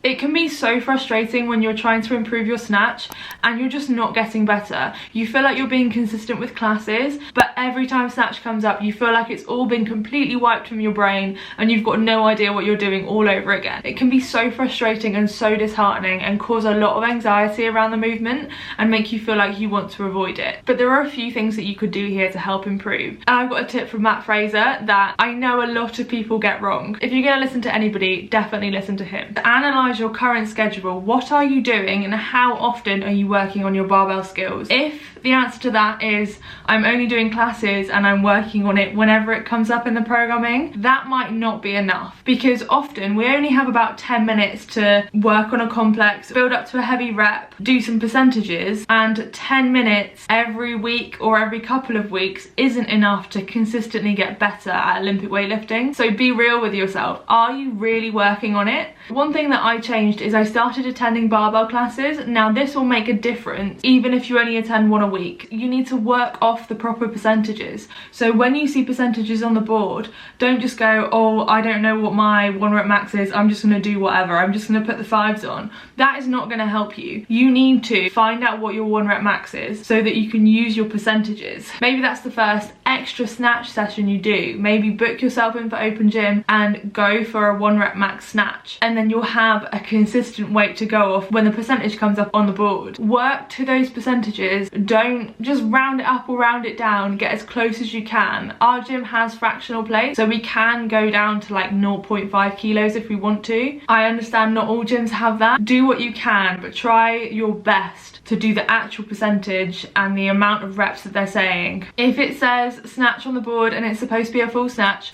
It can be so frustrating when you're trying to improve your snatch and you're just not getting better. You feel like you're being consistent with classes, but every time snatch comes up, you feel like it's all been completely wiped from your brain and you've got no idea what you're doing all over again. It can be so frustrating and so disheartening and cause a lot of anxiety around the movement and make you feel like you want to avoid it. But there are a few things that you could do here to help improve. And I've got a tip from Fraser that I know a lot of people get wrong. If you're going to listen to anybody, definitely listen to him. To analyze your current schedule, what are you doing and how often are you working on your barbell skills? If the answer to that is I'm only doing classes and I'm working on it whenever it comes up in the programming, that might not be enough, because often we only have about 10 minutes to work on a complex, build up to a heavy rep, do some percentages, and 10 minutes every week or every couple of weeks isn't enough to consistently get better at Olympic weightlifting. So be real with yourself. Are you really working on it? One thing that I changed is I started attending barbell classes. Now this will make a difference even if you only attend one a week. You need to work off the proper percentages. So when you see percentages on the board, don't just go, oh, I don't know what my 1 rep max is, I'm just going to do whatever, I'm just going to put the 5s on. That is not going to help you. You need to find out what your 1 rep max is so that you can use your percentages. Maybe that's the first extra snatch session you do. Maybe book yourself in for open gym and go for a 1 rep max snatch, and then you'll have a consistent weight to go off when the percentage comes up on the board. Work to those percentages. Don't just round it up or round it down. Get as close as you can. Our gym has fractional plates, so we can go down to like 0.5 kilos if we want to. I understand not all gyms have that. Do what you can, but try your best to do the actual percentage and the amount of reps that they're saying. If it says snatch on the board and it's supposed to be a full snatch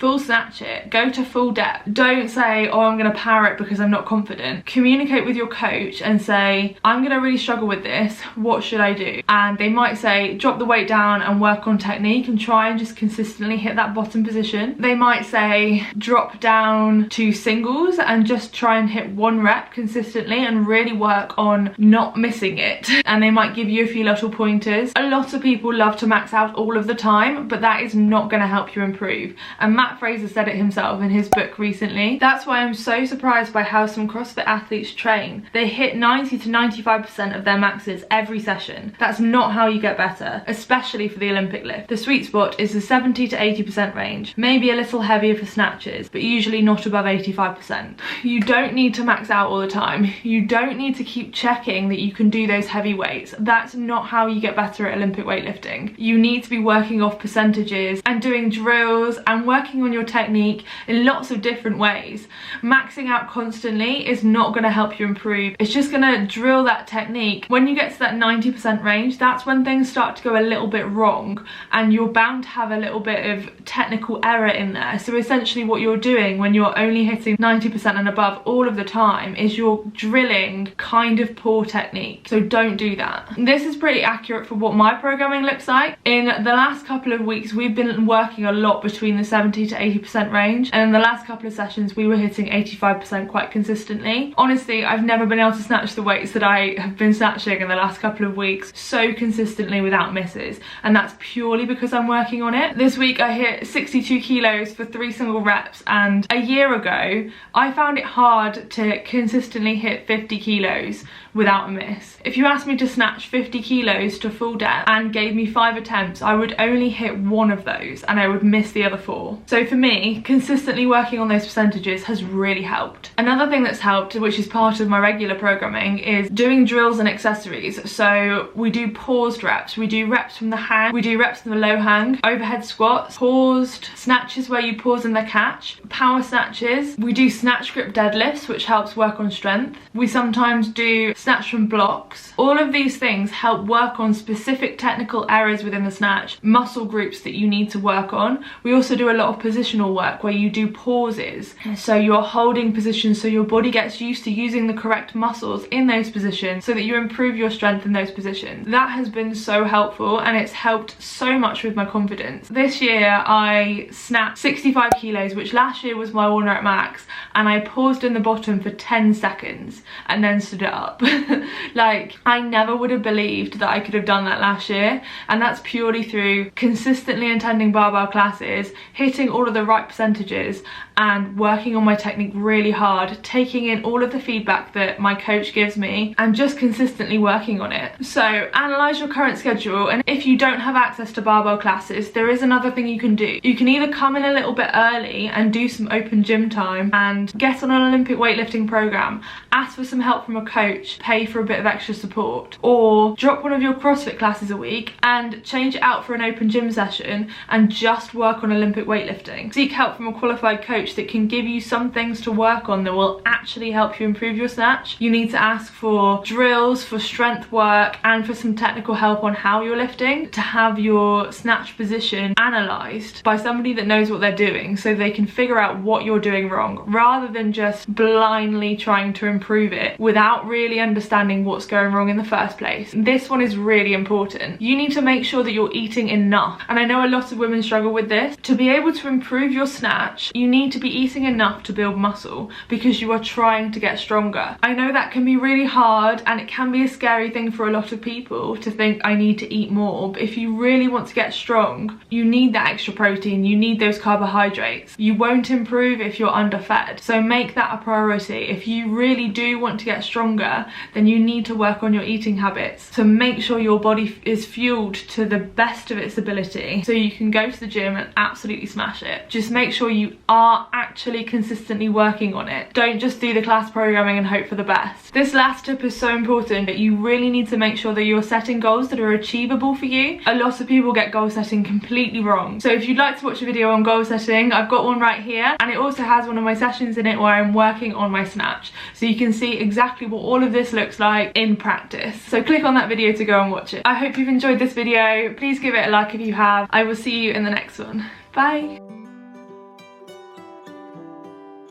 it. Go to full depth. Don't say, oh, I'm gonna power it because I'm not confident. Communicate with your coach and say, I'm gonna really struggle with this, what should I do? And they might say, drop the weight down and work on technique and try and just consistently hit that bottom position. They might say, drop down to singles and just try and hit 1 rep consistently and really work on not missing it. And they might give you a few little pointers. A lot of people love to max out all of the time, but that is not going to help you improve. And Fraser said it himself in his book recently. That's why I'm so surprised by how some CrossFit athletes train. They hit 90 to 95% of their maxes every session. That's not how you get better, especially for the Olympic lift. The sweet spot is the 70 to 80% range. Maybe a little heavier for snatches, but usually not above 85%. You don't need to max out all the time. You don't need to keep checking that you can do those heavy weights. That's not how you get better at Olympic weightlifting. You need to be working off percentages and doing drills and working on your technique in lots of different ways. Maxing out constantly is not going to help you improve. It's just going to drill that technique. When you get to that 90% range, that's when things start to go a little bit wrong and you're bound to have a little bit of technical error in there. So essentially what you're doing when you're only hitting 90% and above all of the time is you're drilling kind of poor technique. So don't do that. This is pretty accurate for what my programming looks like. In the last couple of weeks, we've been working a lot between the 70 to 80% range, and in the last couple of sessions we were hitting 85% quite consistently. Honestly, I've never been able to snatch the weights that I have been snatching in the last couple of weeks so consistently without misses, and that's purely because I'm working on it. This week I hit 62 kilos for 3 single reps, and a year ago I found it hard to consistently hit 50 kilos without a miss. If you asked me to snatch 50 kilos to full depth and gave me 5 attempts, I would only hit 1 of those and I would miss the other 4. So for me, consistently working on those percentages has really helped. Another thing that's helped, which is part of my regular programming, is doing drills and accessories. So we do paused reps, we do reps from the hang, we do reps from the low hang, overhead squats, paused snatches where you pause in the catch, power snatches, we do snatch grip deadlifts, which helps work on strength. We sometimes do snatch from blocks. All of these things help work on specific technical areas within the snatch, muscle groups that you need to work on. We also do a lot of positional work where you do pauses. So you're holding positions so your body gets used to using the correct muscles in those positions so that you improve your strength in those positions. That has been so helpful and it's helped so much with my confidence. This year I snapped 65 kilos, which last year was my 1 rep max, and I paused in the bottom for 10 seconds and then stood it up. Like, I never would have believed that I could have done that last year, and that's purely through consistently attending barbell classes, hitting all of the right percentages and working on my technique really hard, taking in all of the feedback that my coach gives me and just consistently working on it. So analyze your current schedule, and if you don't have access to barbell classes, there is another thing you can do. You can either come in a little bit early and do some open gym time and get on an Olympic weightlifting program, ask for some help from a coach, pay for a bit of extra support, or drop one of your CrossFit classes a week and change it out for an open gym session and just work on Olympic weightlifting. Seek help from a qualified coach that can give you some things to work on that will actually help you improve your snatch. You need to ask for drills, for strength work, and for some technical help on how you're lifting, to have your snatch position analysed by somebody that knows what they're doing so they can figure out what you're doing wrong, rather than just blindly trying to improve it without really understanding what's going wrong in the first place. This one is really important. You need to make sure that you're eating enough, and I know a lot of women struggle with this. To be able to improve your snatch, you need to be eating enough to build muscle because you are trying to get stronger. I know that can be really hard, and it can be a scary thing for a lot of people to think I need to eat more, but if you really want to get strong, you need that extra protein, you need those carbohydrates. You won't improve if you're underfed, so make that a priority. If you really do want to get stronger, then you need to work on your eating habits to make sure your body is fueled to the best of its ability so you can go to the gym and absolutely smash it. Just make sure you are actually consistently working on it. Don't just do the class programming and hope for the best. This last tip is so important, that you really need to make sure that you're setting goals that are achievable for you. A lot of people get goal setting completely wrong. So if you'd like to watch a video on goal setting, I've got one right here, and it also has one of my sessions in it where I'm working on my snatch, so you can see exactly what all of this looks like in practice. So click on that video to go and watch it. I hope you've enjoyed this video. Please give it a like if you have. I will see you in the next one. Bye.